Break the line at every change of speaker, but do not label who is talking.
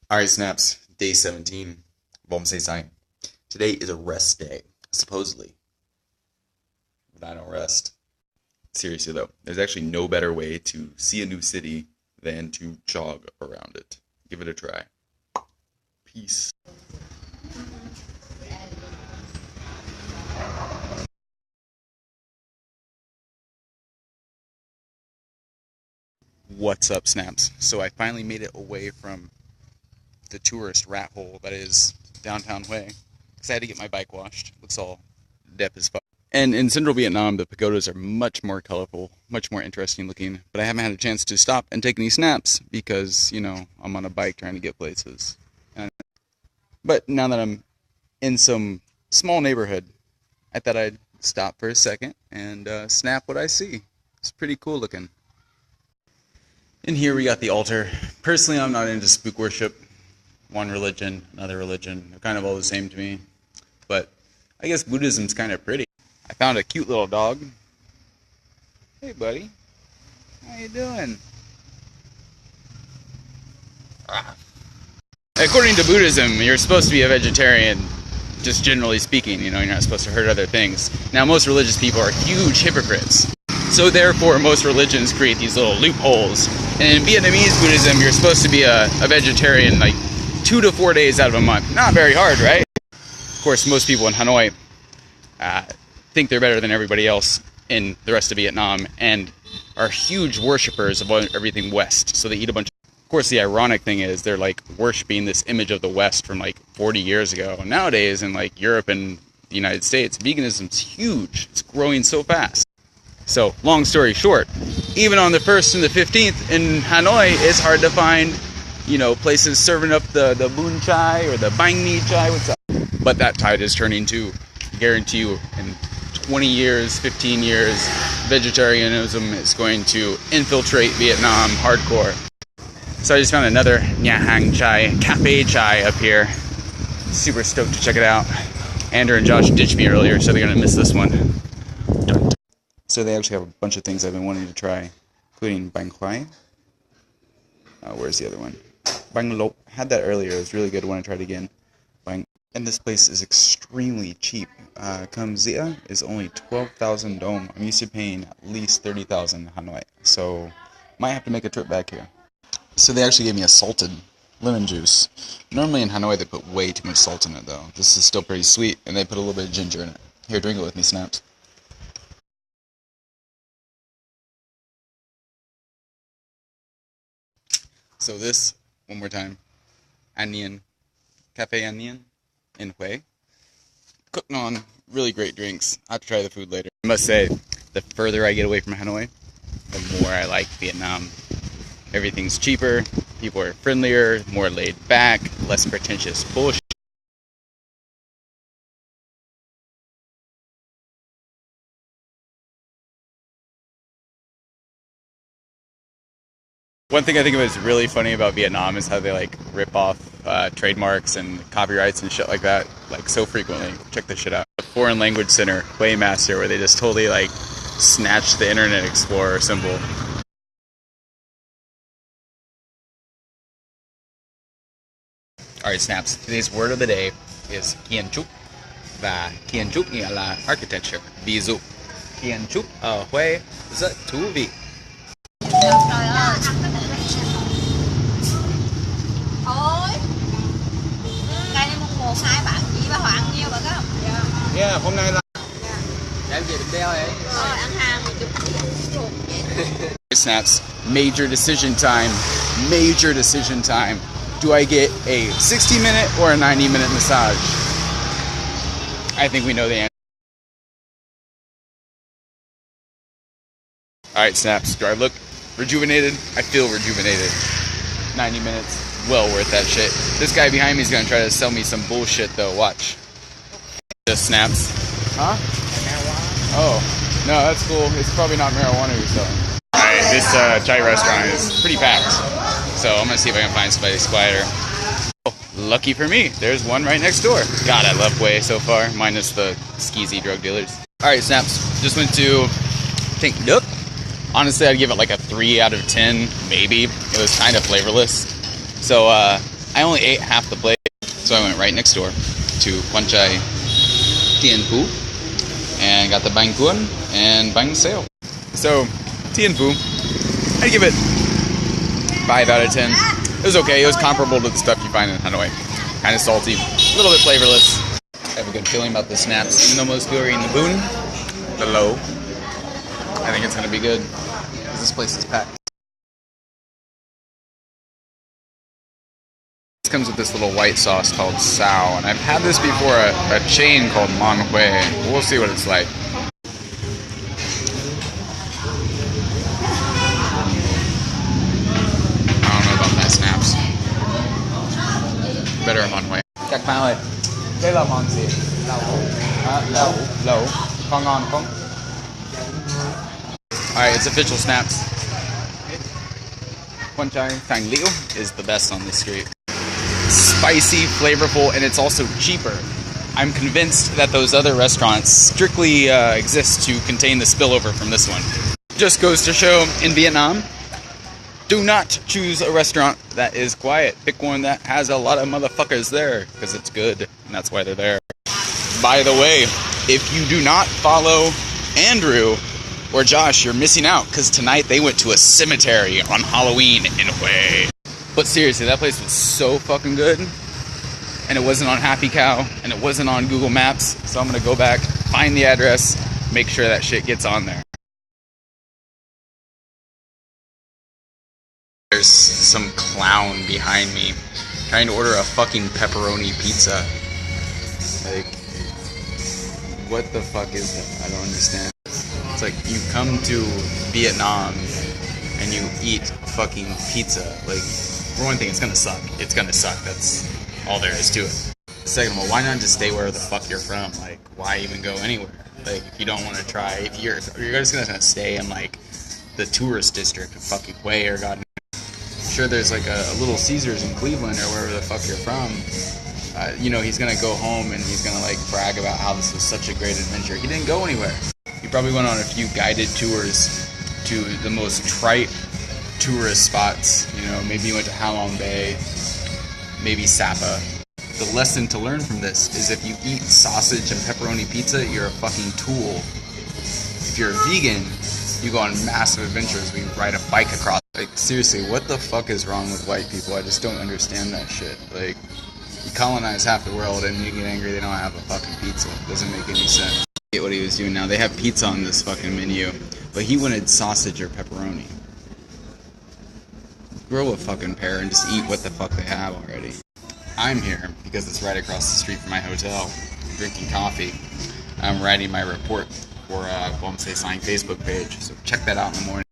Alright, snaps. Day 17. Vong Xe Xanh. Today is a rest day, supposedly. But I don't rest. Seriously, though, there's actually no better way to see a new city than to jog around it. Give it a try. Peace. What's up, snaps? So I finally made it away from the tourist rat hole that is downtown Hue, because I had to get my bike washed. Looks all dep as fuck. And in central Vietnam, the pagodas are much more colorful, much more interesting looking, but I haven't had a chance to stop and take any snaps because, you know, I'm on a bike trying to get places. But now that I'm in some small neighborhood, I thought I'd stop for a second and snap what I see. It's pretty cool looking. In here we got the altar. Personally, I'm not into spook worship. One religion, another religion. They're kind of all the same to me. But I guess Buddhism's kind of pretty. I found a cute little dog. Hey, buddy. How you doing? According to Buddhism, you're supposed to be a vegetarian, just generally speaking. You know, you're not supposed to hurt other things. Now, most religious people are huge hypocrites. So therefore, most religions create these little loopholes. And in Vietnamese Buddhism, you're supposed to be a vegetarian like 2 to 4 days out of a month. Not very hard, right? Of course, most people in Hanoi think they're better than everybody else in the rest of Vietnam and are huge worshippers of everything West. So they eat a bunch of course, the ironic thing is they're like worshiping this image of the West from like 40 years ago. And nowadays in like Europe and the United States, veganism's huge. It's growing so fast. So, long story short, even on the 1st and the 15th in Hanoi, it's hard to find, you know, places serving up the bun chai or the banh mi chai. What's up? But that tide is turning too. I guarantee you, in 20 years, 15 years, vegetarianism is going to infiltrate Vietnam hardcore. So I just found another Nha Hang chai, cafe chai up here. Super stoked to check it out. Andrew and Josh ditched me earlier, so they're going to miss this one. So they actually have a bunch of things I've been wanting to try, including banh khoai. Where's the other one? Banh lop. Had that earlier. It was really good. I want to try it again. And this place is extremely cheap. Cam Zia is only 12,000 dong. I'm used to paying at least 30,000 Hanoi. So might have to make a trip back here. So they actually gave me a salted lemon juice. Normally in Hanoi they put way too much salt in it though. This is still pretty sweet, and they put a little bit of ginger in it. Here, drink it with me, snaps. So this, one more time, onion, cafe onion in Hue. Cooking on really great drinks. I'll have to try the food later. I must say, the further I get away from Hanoi, the more I like Vietnam. Everything's cheaper, people are friendlier, more laid back, less pretentious bullshit. One thing I think is really funny about Vietnam is how they like rip off trademarks and copyrights and shit like that, like so frequently. Check this shit out. The Foreign Language Center, Hue Master, where they just totally like snatched the Internet Explorer symbol. Alright, snaps. Today's word of the day is kiến trúc. Và kiến trúc nghĩa là architecture. Ví dụ, kiến trúc ở Hue rất thú vị.
Trời ơi. Thôi. Cái này một hai bạn chỉ bà Hoàng nhiêu bà có?
Yeah, hôm nay là
Em về được đeo ấy.
Ăn hàng một chục
snaps. Major decision time. Major decision time. Do I get a 60-minute or a 90-minute massage? I think we know the answer. Alright, snaps. Do I look rejuvenated? I feel rejuvenated. 90 minutes. Well worth that shit. This guy behind me is going to try to sell me some bullshit, though. Watch. Just snaps. Huh? Oh. No, that's cool. It's probably not marijuana you're selling. Alright, this chai restaurant is pretty packed. So I'm going to see if I can find somebody quieter. Oh, lucky for me, there's one right next door. God, I love Hue so far, minus the skeezy drug dealers. Alright, snaps. Just went to Tank Duck. Honestly, I'd give it like a 3 out of 10, maybe. It was kind of flavorless. So I I only ate half the plate, so I went right next door to Quan Chai Tien Phu and got the bánh cuốn and bánh xèo. So, Tien Phu, I'd give it 5 out of 10. It was okay. It was comparable to the stuff you find in Hanoi. Kind of salty, a little bit flavorless. I have a good feeling about the snaps, even though most people are eating the boon, the low. I think it's going to be good, because this place is packed. This comes with this little white sauce called Sao, and I've had this before at a chain called Man Hui. We'll see what it's like. I don't know about that snaps. Better at Man Hui. Các bạn ơi, đây là món gì? Lẩu. Có ngon không? Alright, it's official snaps. Quan Chai Thang Liu is the best on this street. Spicy, flavorful, and it's also cheaper. I'm convinced that those other restaurants strictly exist to contain the spillover from this one. Just goes to show, in Vietnam, do not choose a restaurant that is quiet. Pick one that has a lot of motherfuckers there, because it's good, and that's why they're there. By the way, if you do not follow Andrew or Josh, you're missing out, because tonight they went to a cemetery on Halloween in Hue. But seriously, that place was so fucking good, and it wasn't on Happy Cow, and it wasn't on Google Maps, so I'm gonna go back, find the address, make sure that shit gets on there. There's some clown behind me trying to order a fucking pepperoni pizza. Like, what the fuck is that? I don't understand. It's like, you come to Vietnam and you eat fucking pizza. Like, for one thing, it's gonna suck. It's gonna suck. That's all there is to it. Second of all, why not just stay where the fuck you're from? Like, why even go anywhere? Like, if you don't want to try, if you're just gonna stay in, like, the tourist district of fucking Hue or God. Sure, there's like a Little Caesars in Cleveland or wherever the fuck you're from. You know, he's gonna go home and he's gonna like brag about how this was such a great adventure. He didn't go anywhere. He probably went on a few guided tours to the most trite tourist spots. You know, maybe he went to Halong Bay, maybe Sapa. The lesson to learn from this is if you eat sausage and pepperoni pizza, you're a fucking tool. If you're a vegan, you go on massive adventures where you ride a bike across. Like, seriously, what the fuck is wrong with white people? I just don't understand that shit. Like, you colonize half the world and you get angry they don't have a fucking pizza. It doesn't make any sense. I get what he was doing now. They have pizza on this fucking menu, but he wanted sausage or pepperoni. Grow a fucking pair and just eat what the fuck they have already. I'm here because it's right across the street from my hotel, drinking coffee. I'm writing my report for Vong Xe Xanh Facebook page, so check that out in the morning.